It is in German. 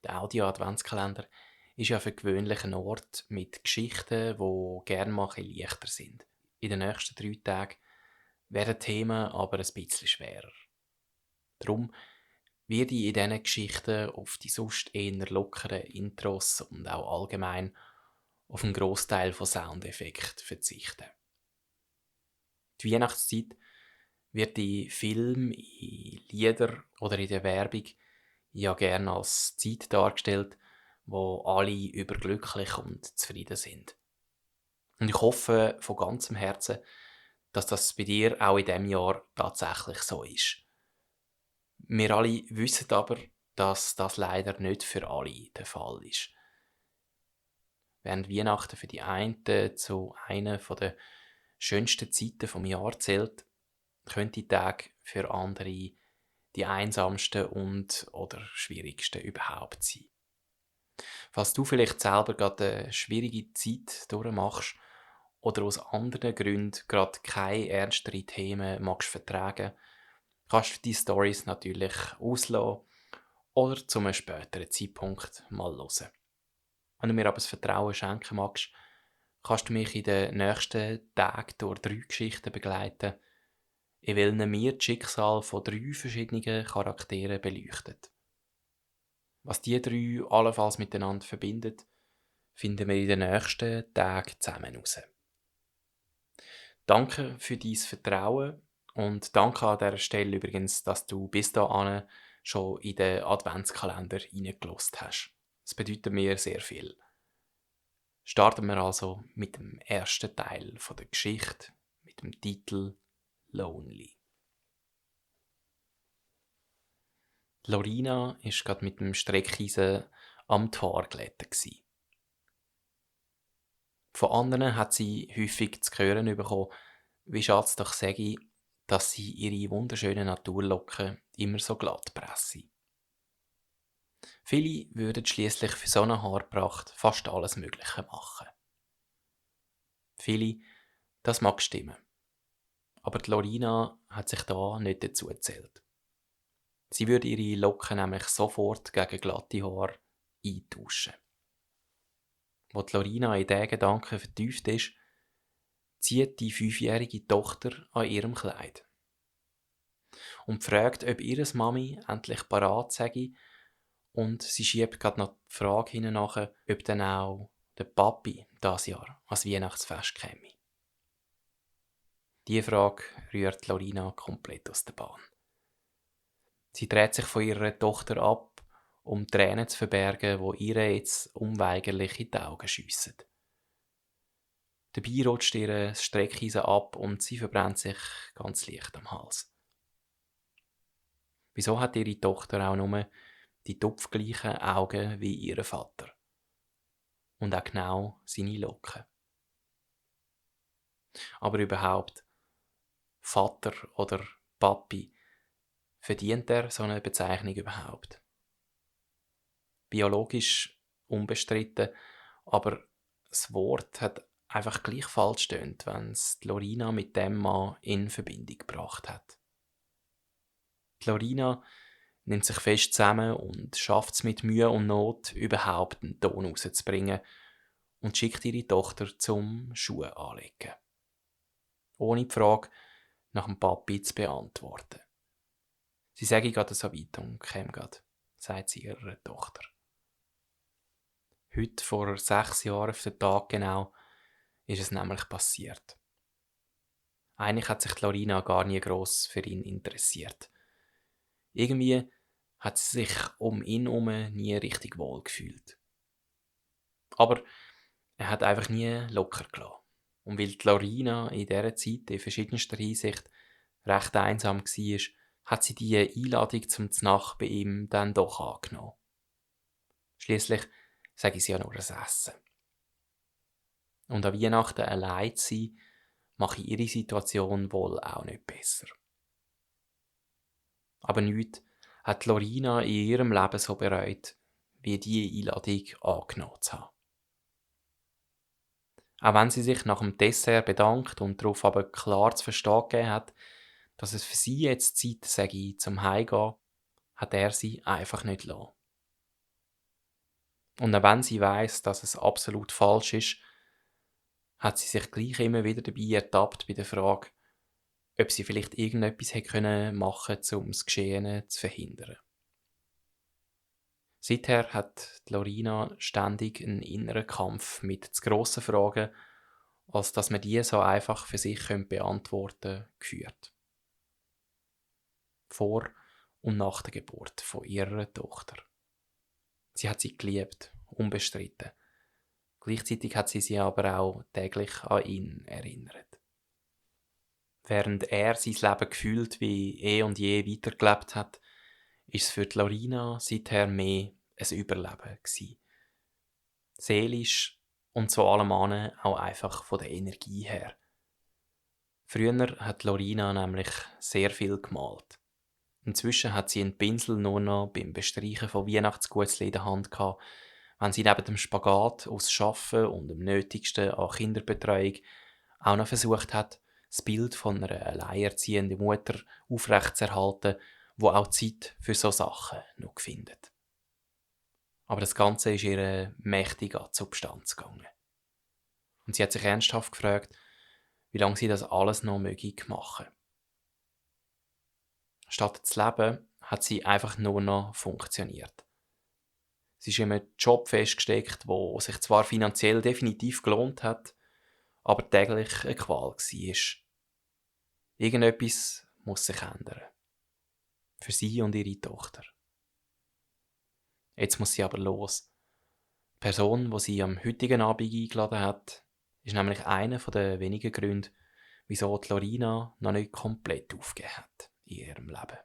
Der Audio-Adventskalender ist ja für gewöhnlich ein Ort mit Geschichten, die gerne mal ein bisschen leichter sind. In den nächsten 3 Tagen werden die Themen aber ein bisschen schwerer. Darum werde ich in diesen Geschichten auf die sonst eher lockeren Intros und auch allgemein auf einen Grossteil von Soundeffekten verzichten. Die Weihnachtszeit wird in Filmen, in Liedern oder in der Werbung ja gerne als Zeit dargestellt, wo alle überglücklich und zufrieden sind. Und ich hoffe von ganzem Herzen, dass das bei dir auch in diesem Jahr tatsächlich so ist. Wir alle wissen aber, dass das leider nicht für alle der Fall ist. Während Weihnachten für die einen zu einer der schönsten Zeiten vom Jahr zählt, können die Tage für andere die einsamsten und oder schwierigsten überhaupt sein. Falls du vielleicht selber gerade eine schwierige Zeit durchmachst oder aus anderen Gründen gerade keine ernsteren Themen magst vertragen, kannst du die Stories natürlich auslassen oder zu einem späteren Zeitpunkt mal hören. Wenn du mir aber das Vertrauen schenken magst, kannst du mich in den nächsten Tagen durch 3 Geschichten begleiten, in welchen wir das Schicksal von 3 verschiedenen Charakteren beleuchtet. Was die 3 allenfalls miteinander verbindet, finden wir in den nächsten Tagen zusammen heraus. Danke für dein Vertrauen und danke an dieser Stelle übrigens, dass du bis dahin schon in den Adventskalender reingelassen hast. Das bedeutet mir sehr viel. Starten wir also mit dem ersten Teil von der Geschichte mit dem Titel Lonely. Lorina war gerade mit dem Streckeisen am Tor glätten. Von anderen hat sie häufig zu hören bekommen, wie Schatz doch sage, dass sie ihre wunderschönen Naturlocken immer so glatt presse. Viele würden schließlich für so eine Haarpracht fast alles Mögliche machen. Viele, das mag stimmen. Aber die Lorina hat sich da nicht dazu gezählt. Sie würde ihre Locken nämlich sofort gegen glatte Haare eintauschen. Wo die Lorina in diesen Gedanken vertieft ist, zieht die 5-jährige Tochter an ihrem Kleid und fragt, ob ihre Mami endlich parat sei, und sie schiebt gerade noch die Frage hinein, ob dann auch der Papi das Jahr ans Weihnachtsfest käme. Diese Frage rührt Lorina komplett aus der Bahn. Sie dreht sich von ihrer Tochter ab, um Tränen zu verbergen, wo ihr jetzt unweigerlich in die Augen schiessen. Dabei rutscht ihr das Streckeisen ab und sie verbrennt sich ganz leicht am Hals. Wieso hat ihre Tochter auch nur die topfgleichen Augen wie ihr Vater? Und auch genau seine Locken. Aber überhaupt, Vater oder Papi, verdient er so eine Bezeichnung überhaupt? Biologisch unbestritten, aber das Wort hat einfach gleich falsch stöhnt, wenn es die Lorina mit dem Mann in Verbindung gebracht hat. Die Lorina nimmt sich fest zusammen und schafft es mit Mühe und Not, überhaupt einen Ton rauszubringen und schickt ihre Tochter zum Schuhe anlegen. Ohne die Frage nach dem Papi zu beantworten. Sie sage gerade so weit und käme gerade, sagt sie ihrer Tochter. Heute, vor 6 Jahren auf den Tag genau, ist es nämlich passiert. Eigentlich hat sich die Lorina gar nie gross für ihn interessiert. Irgendwie hat sie sich um ihn herum nie richtig wohl gefühlt. Aber er hat einfach nie locker gelassen. Und weil die Lorina in dieser Zeit in verschiedenster Hinsicht recht einsam war, hat sie die Einladung zum Znacht bei ihm dann doch angenommen. Schliesslich sage sie ja nur ein Essen. Und an Weihnachten allein zu sein, mache ihre Situation wohl auch nicht besser. Aber nichts hat Lorina in ihrem Leben so bereut, wie diese Einladung angenommen zu haben. Auch wenn sie sich nach dem Dessert bedankt und darauf aber klar zu verstehen gegeben hat, dass es für sie jetzt Zeit sei zum Heimgehen, hat er sie einfach nicht lassen. Und auch wenn sie weiß, dass es absolut falsch ist, hat sie sich gleich immer wieder dabei ertappt bei der Frage, ob sie vielleicht irgendetwas hätte machen können, um das Geschehene zu verhindern. Seither hat die Lorina ständig einen inneren Kampf mit zu grossen Fragen, als dass man die so einfach für sich beantworten könnte, geführt. Vor und nach der Geburt von ihrer Tochter. Sie hat sie geliebt, unbestritten. Gleichzeitig hat sie aber auch täglich an ihn erinnert. Während er sein Leben gefühlt wie eh und je weitergelebt hat, ist es für die Lorina seither mehr ein Überleben gewesen. Seelisch und zu allem anderen auch einfach von der Energie her. Früher hat Lorina nämlich sehr viel gemalt. Inzwischen hat sie einen Pinsel nur noch beim Bestreichen von Weihnachtsguetzli in der Hand gehabt, wenn sie neben dem Spagat aus Schaffen und dem Nötigsten an Kinderbetreuung auch noch versucht hat, das Bild von einer alleinerziehenden Mutter aufrechtzuerhalten, wo auch Zeit für so Sachen noch findet. Aber das Ganze ist ihr mächtig an die Substanz gegangen. Und sie hat sich ernsthaft gefragt, wie lange sie das alles noch möge machen. Statt zu leben, hat sie einfach nur noch funktioniert. Sie ist in einem Job festgesteckt, wo sich zwar finanziell definitiv gelohnt hat, aber täglich eine Qual war. Irgendetwas muss sich ändern. Für sie und ihre Tochter. Jetzt muss sie aber los. Die Person, die sie am heutigen Abend eingeladen hat, ist nämlich einer der wenigen Gründe, wieso die Lorina noch nicht komplett aufgegeben hat in ihrem Leben.